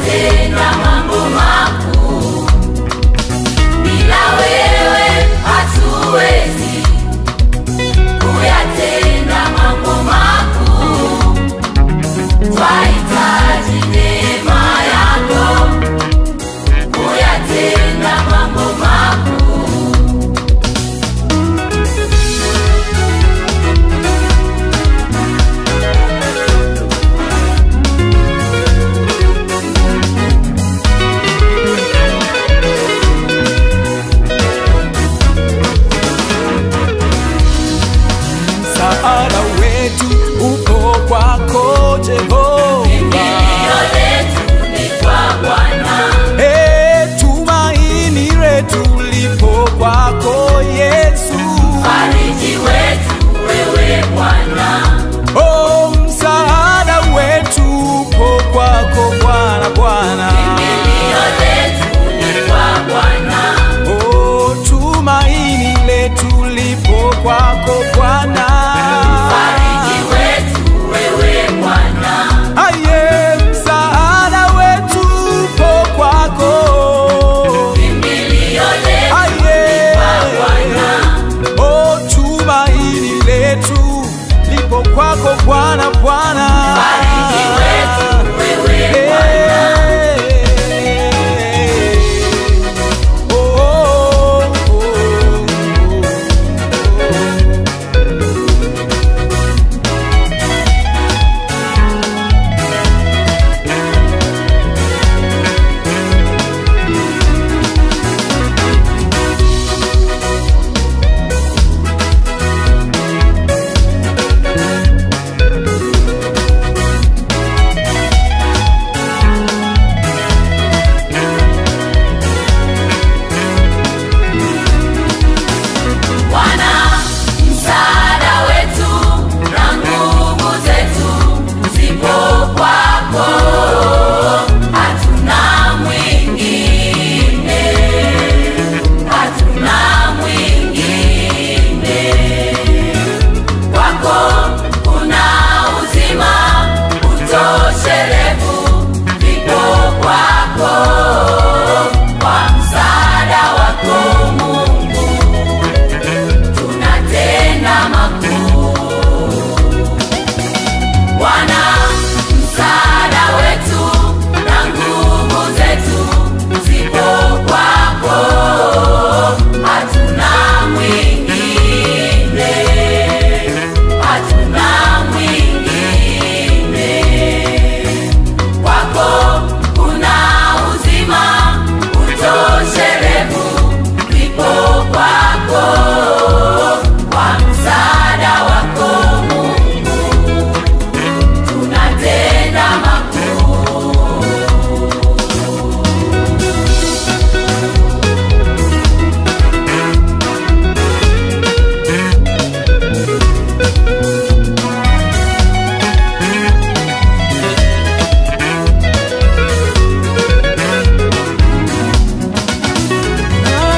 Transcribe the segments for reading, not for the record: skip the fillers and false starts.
kuyatenda mambo makuu. Bila wewe hatuwezi kuyatenda mambo makuu. Twahitaji neema yako kuyatenda mambo makuu. Msaada wetu uko kwako Jehova. Kimbilio letu ni kwa Bwana. Tumaini letu lipo kwako Yesu. Mfariji wetu wewe Bwana. Msaada wetu uko kwako Bwana, Bwana. Kimbilio letu ni kwa Bwana. Tumaini letu lipo kwako Bwana. Mfariji wetu wewe Bwana. Msaada wetu upo kwako. Kimbilio letu ni kwa Bwana. Tumaini letu lipo kwako Bwana, Bwana. Mfariji wetu wewe Bwana. Bwana msaada wetu na nguvu zetu zipo kwako. Hatuna mwingine, hatuna mwingine. Kwako kuna uzima utoshelevu, vipo kwako. Kwa msaada wako Mungu tunatenda makuu. Bwana msaada wetu na nguvu zetu zipo kwako. Hatuna mwingine, hatuna mwingine. Kwako kuna uzima utoshelevu, vipo kwako. Kwa msaada wako Mungu tunatenda makuu.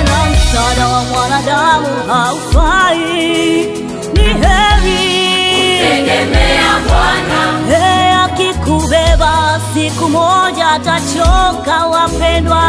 Na msaada wa mwanadamu haufai, ni heri Tegemea Bwana. akikubeba siku moja atachoka, wapendwa.